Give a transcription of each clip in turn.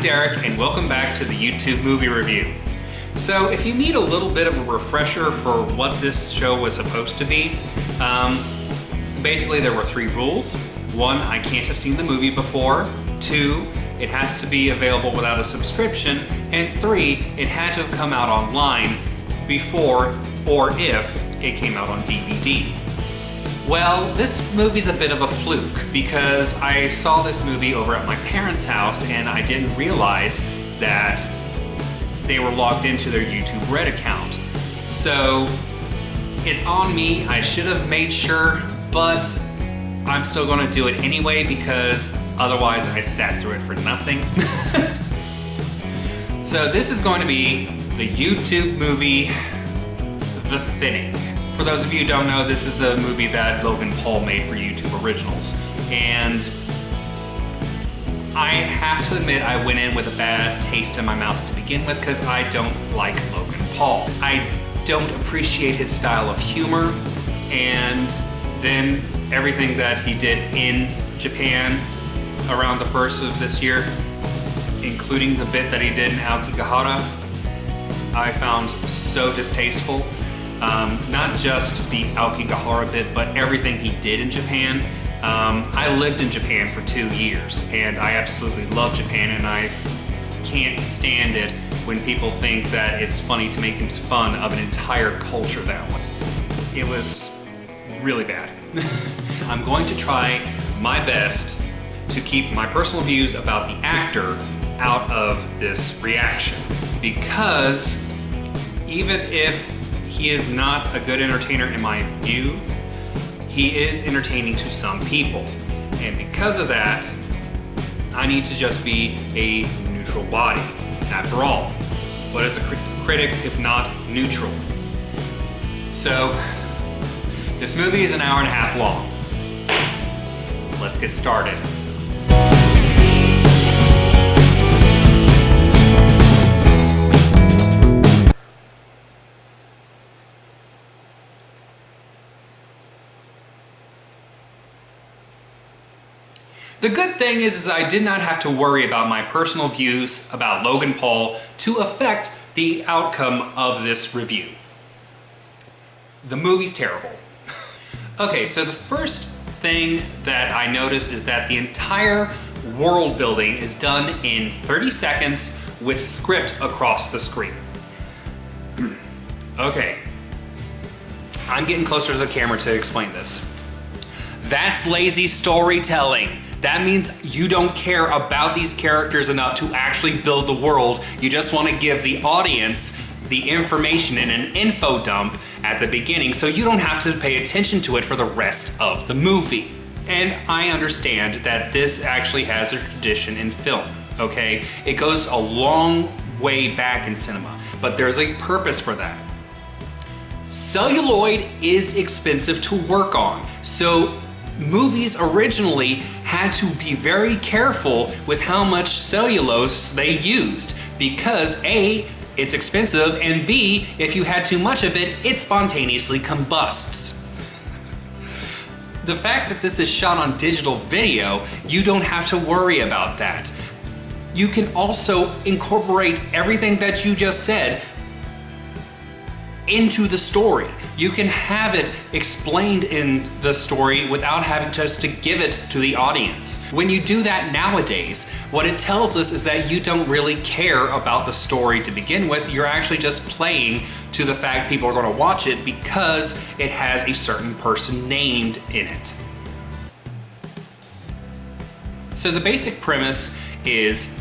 Derek, and welcome back to the YouTube Movie Review. So, if you need a little bit of a refresher for what this show was supposed to be, basically there were 3 rules. 1, I can't have seen the movie before. 2, it has to be available without a subscription. And 3, it had to have come out online before or if it came out on DVD. Well, this movie's a bit of a fluke because I saw this movie over at my parents' house and I didn't realize that they were logged into their YouTube Red account. So it's on me, I should have made sure, but I'm still gonna do it anyway because otherwise I sat through it for nothing. So this is going to be the YouTube movie, The Thinning. For those of you who don't know, this is the movie that Logan Paul made for YouTube Originals. And I have to admit I went in with a bad taste in my mouth to begin with because I don't like Logan Paul. I don't appreciate his style of humor, and then everything that he did in Japan around the first of this year, including the bit that he did in Aokigahara, I found so distasteful. Not just the Aokigahara bit, but everything he did in Japan. I lived in Japan for 2 years, and I absolutely love Japan, and I can't stand it when people think that it's funny to make fun of an entire culture that way. It was really bad. I'm going to try my best to keep my personal views about the actor out of this reaction, because even if he is not a good entertainer in my view, he is entertaining to some people. And because of that, I need to just be a neutral body. After all, what is a critic if not neutral? So, this movie is an hour and a half long. Let's get started. The good thing is I did not have to worry about my personal views about Logan Paul to affect the outcome of this review. The movie's terrible. Okay, so the first thing that I notice is that the entire world building is done in 30 seconds with script across the screen. Okay, I'm getting closer to the camera to explain this. That's lazy storytelling. That means you don't care about these characters enough to actually build the world. You just want to give the audience the information in an info dump at the beginning so you don't have to pay attention to it for the rest of the movie. And I understand that this actually has a tradition in film, okay? It goes a long way back in cinema, but there's a purpose for that. Celluloid is expensive to work on, so movies originally had to be very careful with how much cellulose they used because A, it's expensive, and B, if you had too much of it, it spontaneously combusts. The fact that this is shot on digital video, you don't have to worry about that. You can also incorporate everything that you just said into the story. You can have it explained in the story without having just to give it to the audience. When you do that nowadays, what it tells us is that you don't really care about the story to begin with. You're actually just playing to the fact people are going to watch it because it has a certain person named in it. So the basic premise is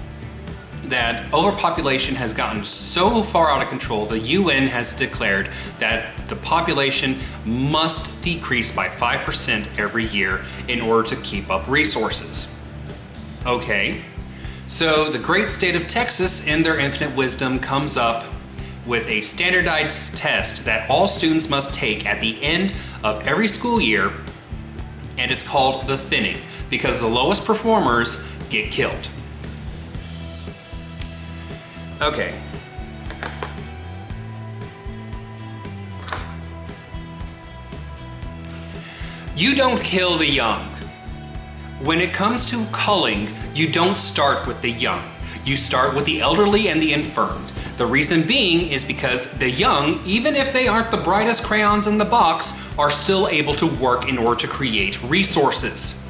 that overpopulation has gotten so far out of control, the UN has declared that the population must decrease by 5% every year in order to keep up resources. Okay, so the great state of Texas, in their infinite wisdom, comes up with a standardized test that all students must take at the end of every school year, and it's called the thinning, because the lowest performers get killed. Okay. You don't kill the young. When it comes to culling, you don't start with the young. You start with the elderly and the infirmed. The reason being is because the young, even if they aren't the brightest crayons in the box, are still able to work in order to create resources.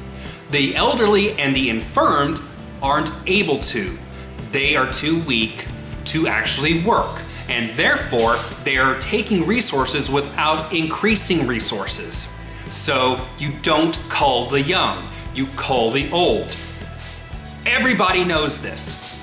The elderly and the infirmed aren't able to. They are too weak to actually work, and therefore they are taking resources without increasing resources. So you don't cull the young, you cull the old. Everybody knows this.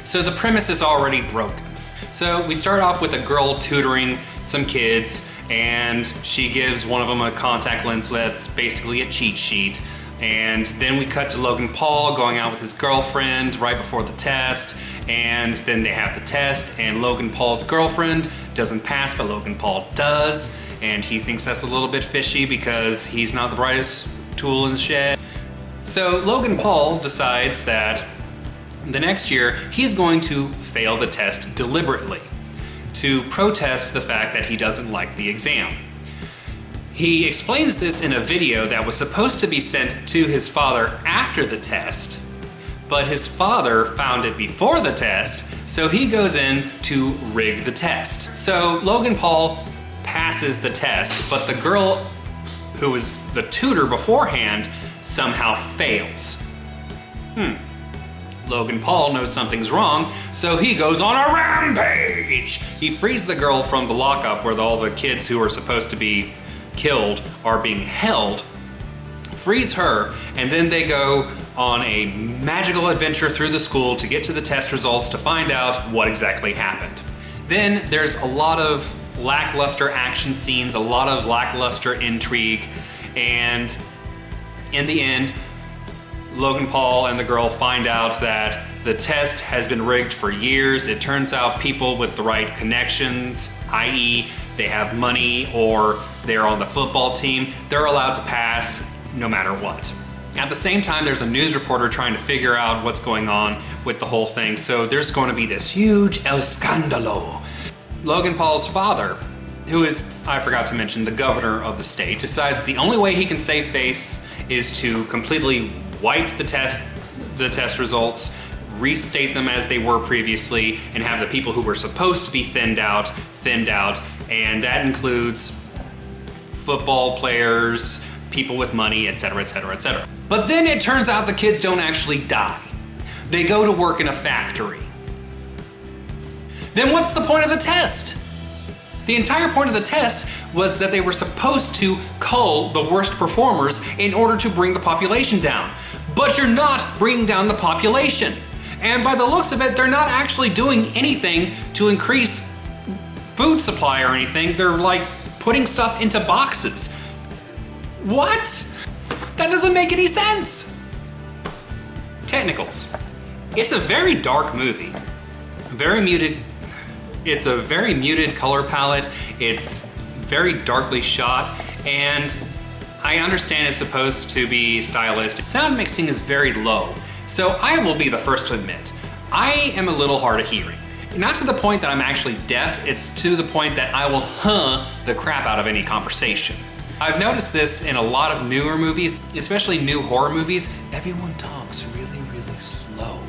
So the premise is already broken. So we start off with a girl tutoring some kids, and she gives one of them a contact lens that's basically a cheat sheet. And then we cut to Logan Paul going out with his girlfriend right before the test, and then they have the test, and Logan Paul's girlfriend doesn't pass, but Logan Paul does, and he thinks that's a little bit fishy because he's not the brightest tool in the shed. So Logan Paul decides that the next year he's going to fail the test deliberately to protest the fact that he doesn't like the exam. He explains this in a video that was supposed to be sent to his father after the test, but his father found it before the test, so he goes in to rig the test. So Logan Paul passes the test, but the girl who was the tutor beforehand somehow fails. Logan Paul knows something's wrong, so he goes on a rampage. He frees the girl from the lockup where all the kids who are supposed to be killed are being held, frees her, and then they go on a magical adventure through the school to get to the test results to find out what exactly happened. Then there's a lot of lackluster action scenes, a lot of lackluster intrigue, and in the end, Logan Paul and the girl find out that the test has been rigged for years. It turns out people with the right connections, i.e. they have money or they're on the football team, they're allowed to pass no matter what. At the same time, there's a news reporter trying to figure out what's going on with the whole thing, so there's going to be this huge el scandalo. Logan Paul's father, who is, I forgot to mention, the governor of the state, decides the only way he can save face is to completely wipe the test results, restate them as they were previously, and have the people who were supposed to be thinned out, and that includes football players, people with money, etc., etc., etc. But then it turns out the kids don't actually die. They go to work in a factory. Then what's the point of the test? The entire point of the test was that they were supposed to cull the worst performers in order to bring the population down. But you're not bringing down the population. And by the looks of it, they're not actually doing anything to increase food supply or anything. They're like putting stuff into boxes. What? That doesn't make any sense. Technicals. It's a very dark movie. Very muted. It's a very muted color palette. It's very darkly shot, and I understand it's supposed to be stylistic. Sound mixing is very low, so I will be the first to admit, I am a little hard of hearing. Not to the point that I'm actually deaf, it's to the point that I will the crap out of any conversation. I've noticed this in a lot of newer movies, especially new horror movies. Everyone talks really, really slow.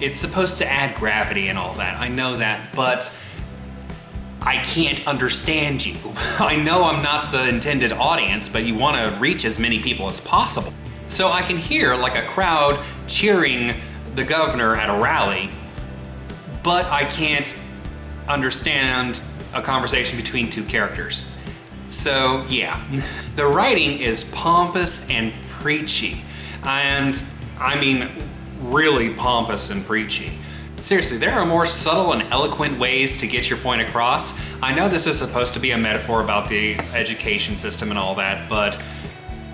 It's supposed to add gravity and all that, I know that, but I can't understand you. I know I'm not the intended audience, but you want to reach as many people as possible. So I can hear like a crowd cheering the governor at a rally, but I can't understand a conversation between two characters. So yeah, the writing is pompous and preachy, and I mean really pompous and preachy. Seriously, there are more subtle and eloquent ways to get your point across. I know this is supposed to be a metaphor about the education system and all that, but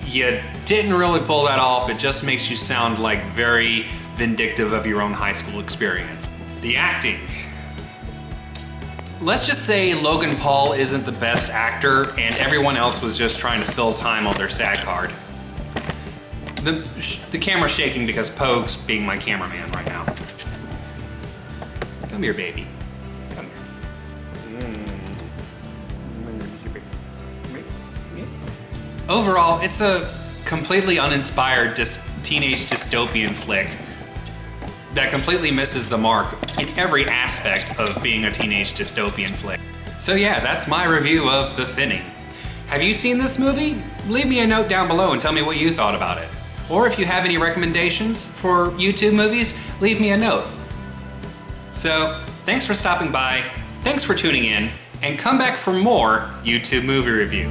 you didn't really pull that off. It just makes you sound like very vindictive of your own high school experience. The acting. Let's just say Logan Paul isn't the best actor and everyone else was just trying to fill time on their SAG card. The camera's shaking because Pogue's being my cameraman right now. Come here, baby. Come here. Overall, it's a completely uninspired teenage dystopian flick. that completely misses the mark in every aspect of being a teenage dystopian flick. So yeah, that's my review of The Thinning. Have you seen this movie? Leave me a note down below and tell me what you thought about it. Or if you have any recommendations for YouTube movies, leave me a note. So, thanks for stopping by, thanks for tuning in, and come back for more YouTube movie review.